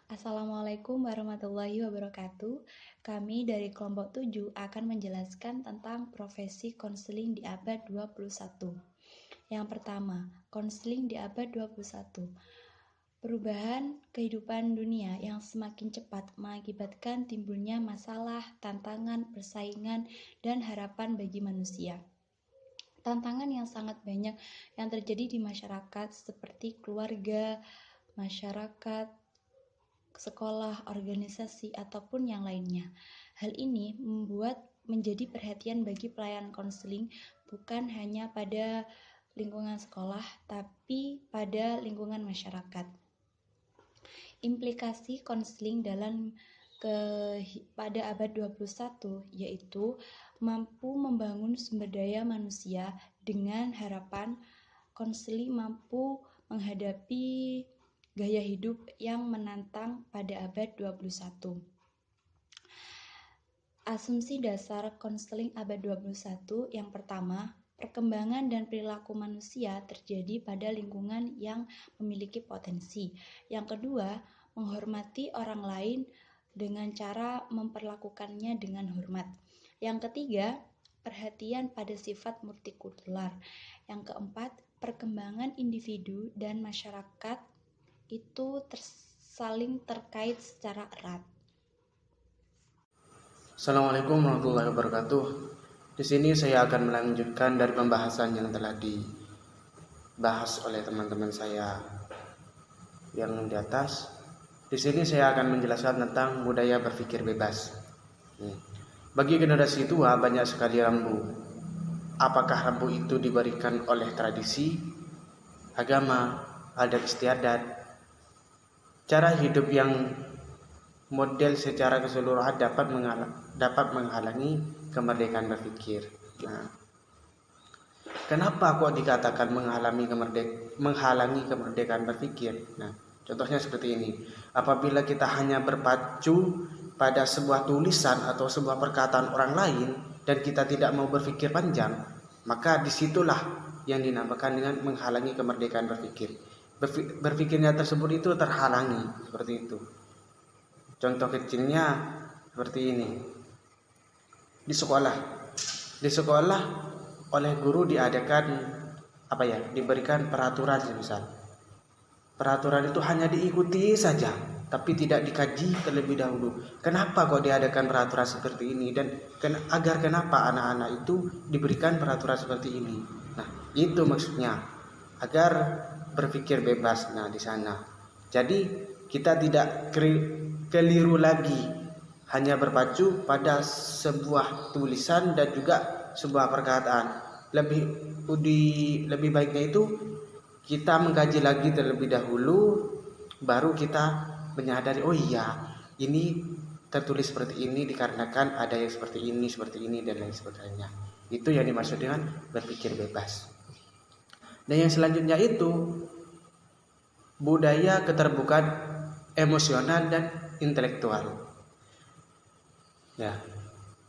Assalamualaikum warahmatullahi wabarakatuh. Kami dari kelompok 7 akan menjelaskan tentang profesi konseling di abad 21. Yang pertama, konseling di abad 21. Perubahan kehidupan dunia yang semakin cepat mengakibatkan timbulnya masalah, tantangan, persaingan, dan harapan bagi manusia. Tantangan yang sangat banyak yang terjadi di masyarakat seperti keluarga, masyarakat, sekolah, organisasi, ataupun yang lainnya. Hal ini membuat menjadi perhatian bagi pelayanan konseling bukan hanya pada lingkungan sekolah, tapi pada lingkungan masyarakat. Implikasi konseling pada abad 21 yaitu mampu membangun sumber daya manusia dengan harapan konseling mampu menghadapi gaya hidup yang menantang pada abad 21. Asumsi dasar konseling abad 21 yang pertama, perkembangan dan perilaku manusia terjadi pada lingkungan yang memiliki potensi. Yang kedua, menghormati orang lain dengan cara memperlakukannya dengan hormat. Yang ketiga, perhatian pada sifat multikultural. Yang keempat, perkembangan individu dan masyarakat itu saling terkait secara erat. Assalamualaikum warahmatullahi wabarakatuh. Di sini saya akan melanjutkan dari pembahasan yang telah dibahas oleh teman-teman saya yang di atas. Di sini saya akan menjelaskan tentang budaya berpikir bebas. Bagi generasi tua banyak sekali rambu. Apakah rambu itu diberikan oleh tradisi, agama, adat istiadat, cara hidup yang model secara keseluruhan dapat menghalangi kemerdekaan berpikir. Kenapa kok dikatakan menghalangi kemerdekaan berpikir? Contohnya seperti ini. Apabila kita hanya berpacu pada sebuah tulisan atau sebuah perkataan orang lain dan kita tidak mau berpikir panjang, maka disitulah yang dinamakan dengan menghalangi kemerdekaan berpikir. Berpikirnya tersebut itu terhalangi, seperti itu. Contoh kecilnya seperti ini. Di sekolah oleh guru diberikan peraturan semisal. Peraturan itu hanya diikuti saja, tapi tidak dikaji terlebih dahulu. Kenapa kok diadakan peraturan seperti ini dan kenapa anak-anak itu diberikan peraturan seperti ini? Itu maksudnya agar berpikir bebas di sana. Jadi kita tidak keliru lagi hanya berpacu pada sebuah tulisan dan juga sebuah perkataan. Lebih baiknya itu kita mengkaji lagi terlebih dahulu, baru kita menyadari, oh iya, ini tertulis seperti ini dikarenakan ada yang seperti ini dan lain sebagainya. Itu yang dimaksud dengan berpikir bebas. Dan yang selanjutnya itu budaya keterbukaan emosional dan intelektual.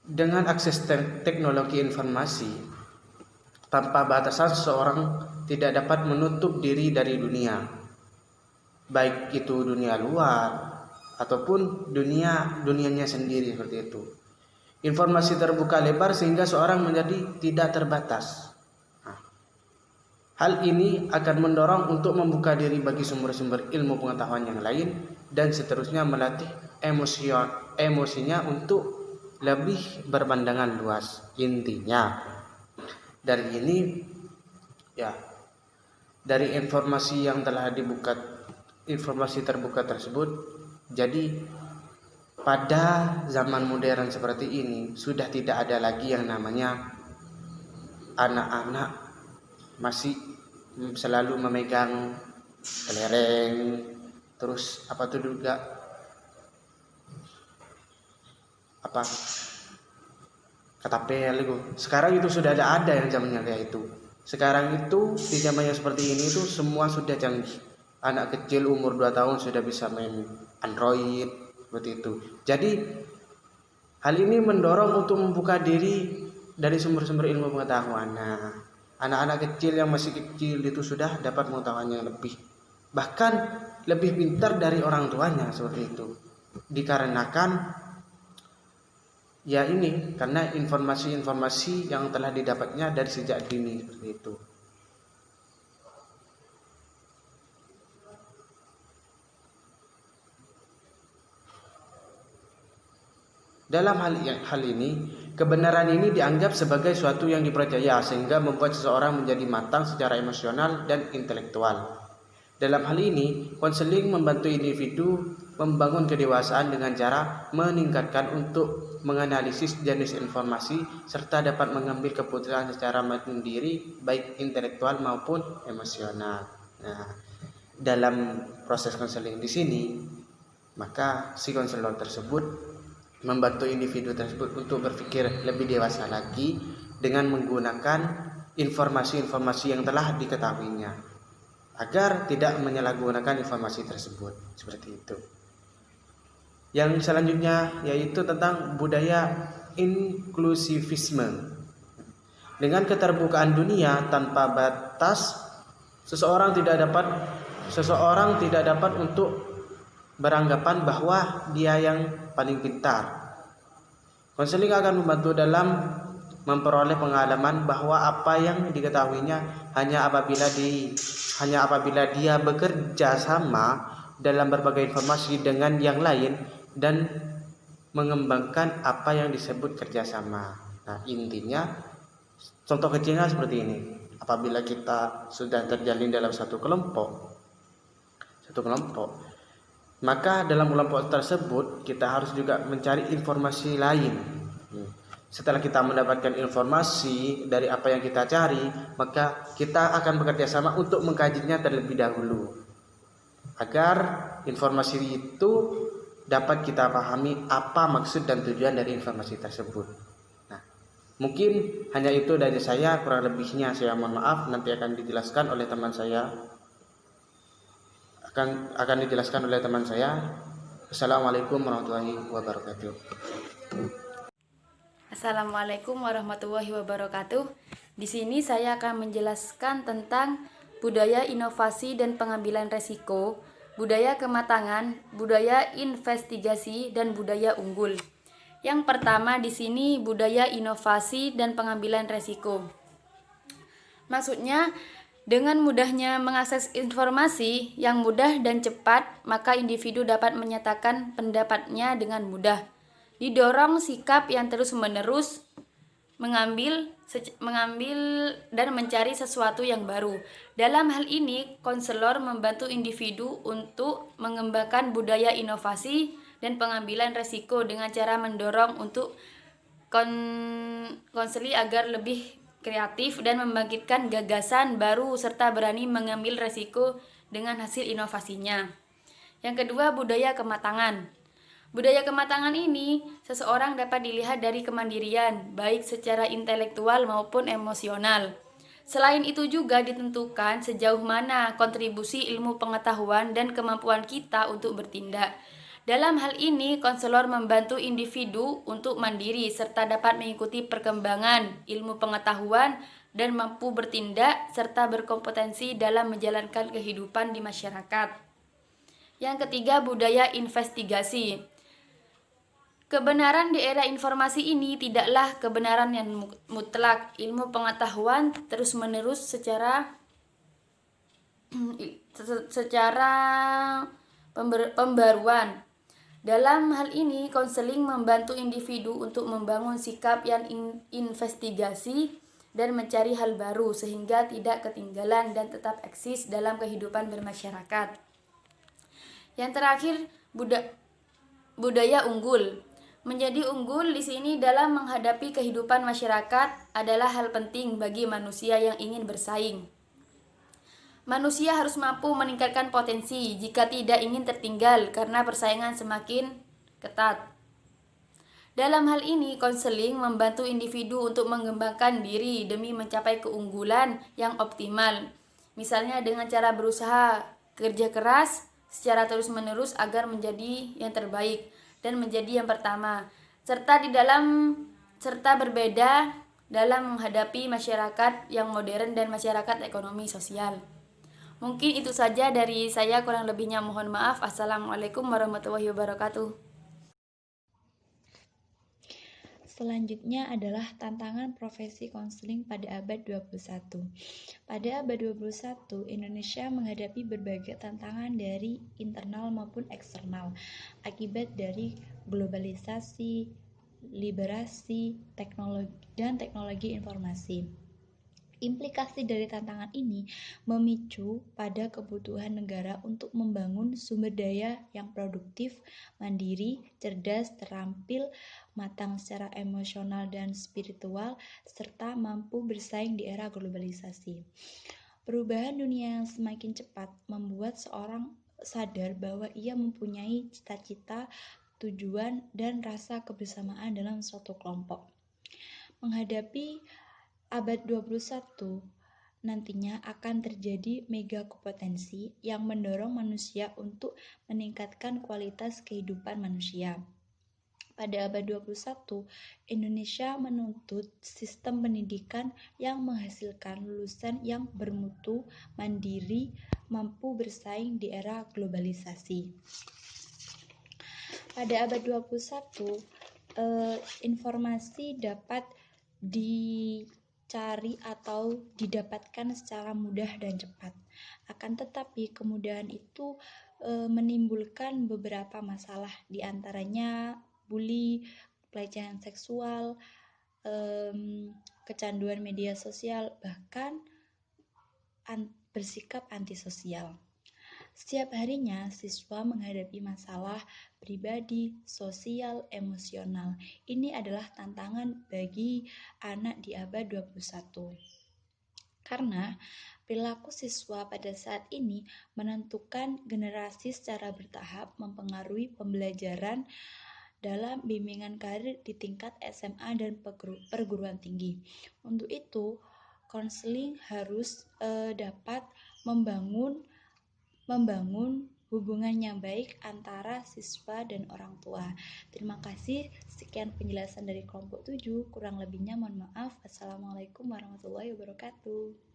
Dengan akses teknologi informasi tanpa batasan, seseorang tidak dapat menutup diri dari dunia, baik itu dunia luar ataupun dunianya sendiri, seperti itu. Informasi terbuka lebar sehingga seorang menjadi tidak terbatas. Hal ini akan mendorong untuk membuka diri bagi sumber-sumber ilmu pengetahuan yang lain dan seterusnya melatih emosinya untuk lebih berpandangan luas. Intinya dari ini dari informasi yang telah informasi terbuka tersebut, jadi pada zaman modern seperti ini sudah tidak ada lagi yang namanya anak-anak masih selalu memegang kelereng, terus ketapel itu. Sekarang itu sudah ada yang zamannya kayak itu. Sekarang itu di zamannya seperti ini itu semua sudah canggih. Anak kecil umur 2 tahun sudah bisa main Android, seperti itu. Jadi hal ini mendorong untuk membuka diri dari sumber-sumber ilmu pengetahuan. Anak-anak kecil yang masih kecil itu sudah dapat pengetahuan yang lebih. Bahkan lebih pintar dari orang tuanya seperti itu. Dikarenakan ya ini karena informasi-informasi yang telah didapatnya dari sejak dini seperti itu. Dalam hal ini, kebenaran ini dianggap sebagai suatu yang dipercaya sehingga membuat seseorang menjadi matang secara emosional dan intelektual. Dalam hal ini, konseling membantu individu membangun kedewasaan dengan cara meningkatkan untuk menganalisis jenis informasi serta dapat mengambil keputusan secara mandiri baik intelektual maupun emosional. Nah, dalam proses konseling di sini, maka si konselor tersebut membantu individu tersebut untuk berpikir lebih dewasa lagi dengan menggunakan informasi-informasi yang telah diketahuinya agar tidak menyalahgunakan informasi tersebut. Seperti itu. Yang selanjutnya yaitu tentang budaya inklusivisme. Dengan keterbukaan dunia tanpa batas, seseorang tidak dapat untuk beranggapan bahwa dia yang paling pintar. Konseling akan membantu dalam memperoleh pengalaman bahwa apa yang diketahuinya hanya apabila dia bekerja sama dalam berbagai informasi dengan yang lain dan mengembangkan apa yang disebut kerjasama. Nah, intinya contoh kecilnya seperti ini. Apabila kita sudah terjalin dalam satu kelompok, maka dalam kelompok tersebut kita harus juga mencari informasi lain. Setelah kita mendapatkan informasi dari apa yang kita cari, maka kita akan bekerja sama untuk mengkajinya terlebih dahulu agar informasi itu dapat kita pahami apa maksud dan tujuan dari informasi tersebut. Nah, mungkin hanya itu dari saya, kurang lebihnya saya mohon maaf, nanti akan dijelaskan oleh teman saya. Assalamualaikum warahmatullahi wabarakatuh. Assalamualaikum warahmatullahi wabarakatuh. Di sini saya akan menjelaskan tentang budaya inovasi dan pengambilan resiko, budaya kematangan, budaya investigasi, dan budaya unggul. Yang pertama di sini budaya inovasi dan pengambilan resiko. Maksudnya, dengan mudahnya mengakses informasi yang mudah dan cepat, maka individu dapat menyatakan pendapatnya dengan mudah. Didorong sikap yang terus-menerus mengambil dan mencari sesuatu yang baru. Dalam hal ini, konselor membantu individu untuk mengembangkan budaya inovasi dan pengambilan resiko dengan cara mendorong untuk konseli agar lebih kreatif dan membangkitkan gagasan baru serta berani mengambil resiko dengan hasil inovasinya. Yang kedua, budaya kematangan. Budaya kematangan ini seseorang dapat dilihat dari kemandirian, baik secara intelektual maupun emosional. Selain itu juga ditentukan sejauh mana kontribusi ilmu pengetahuan dan kemampuan kita untuk bertindak. Dalam hal ini, konselor membantu individu untuk mandiri serta dapat mengikuti perkembangan ilmu pengetahuan dan mampu bertindak serta berkompetensi dalam menjalankan kehidupan di masyarakat. Yang ketiga, budaya investigasi. Kebenaran di era informasi ini tidaklah kebenaran yang mutlak. Ilmu pengetahuan terus-menerus secara pembaruan. Dalam hal ini, konseling membantu individu untuk membangun sikap yang investigasi dan mencari hal baru sehingga tidak ketinggalan dan tetap eksis dalam kehidupan bermasyarakat. Yang terakhir, budaya unggul. Menjadi unggul di sini dalam menghadapi kehidupan masyarakat adalah hal penting bagi manusia yang ingin bersaing. Manusia harus mampu meningkatkan potensi jika tidak ingin tertinggal karena persaingan semakin ketat. Dalam hal ini, konseling membantu individu untuk mengembangkan diri demi mencapai keunggulan yang optimal. Misalnya dengan cara berusaha kerja keras secara terus-menerus agar menjadi yang terbaik dan menjadi yang pertama, serta berbeda dalam menghadapi masyarakat yang modern dan masyarakat ekonomi sosial. Mungkin itu saja dari saya, kurang lebihnya mohon maaf. Assalamualaikum warahmatullahi wabarakatuh. Selanjutnya adalah tantangan profesi konseling pada abad 21. Pada abad 21, Indonesia menghadapi berbagai tantangan dari internal maupun eksternal akibat dari globalisasi, liberasi, teknologi informasi. Implikasi dari tantangan ini memicu pada kebutuhan negara untuk membangun sumber daya yang produktif, mandiri, cerdas, terampil, matang secara emosional dan spiritual, serta mampu bersaing di era globalisasi. Perubahan dunia yang semakin cepat membuat seorang sadar bahwa ia mempunyai cita-cita, tujuan, dan rasa kebersamaan dalam suatu kelompok. Menghadapi abad 21 nantinya akan terjadi mega kompetensi yang mendorong manusia untuk meningkatkan kualitas kehidupan manusia. Pada abad 21, Indonesia menuntut sistem pendidikan yang menghasilkan lulusan yang bermutu, mandiri, mampu bersaing di era globalisasi. Pada abad 21, informasi dapat dicari atau didapatkan secara mudah dan cepat. Akan tetapi kemudahan itu menimbulkan beberapa masalah, diantaranya bully, pelecehan seksual, kecanduan media sosial, bahkan bersikap antisosial. Setiap harinya, siswa menghadapi masalah pribadi, sosial, emosional. Ini adalah tantangan bagi anak di abad 21. Karena perilaku siswa pada saat ini menentukan generasi secara bertahap, mempengaruhi pembelajaran dalam bimbingan karir di tingkat SMA dan perguruan tinggi. Untuk itu, konseling harus dapat membangun hubungan yang baik antara siswa dan orang tua. Terima kasih. Sekian penjelasan dari kelompok 7. Kurang lebihnya mohon maaf. Assalamualaikum warahmatullahi wabarakatuh.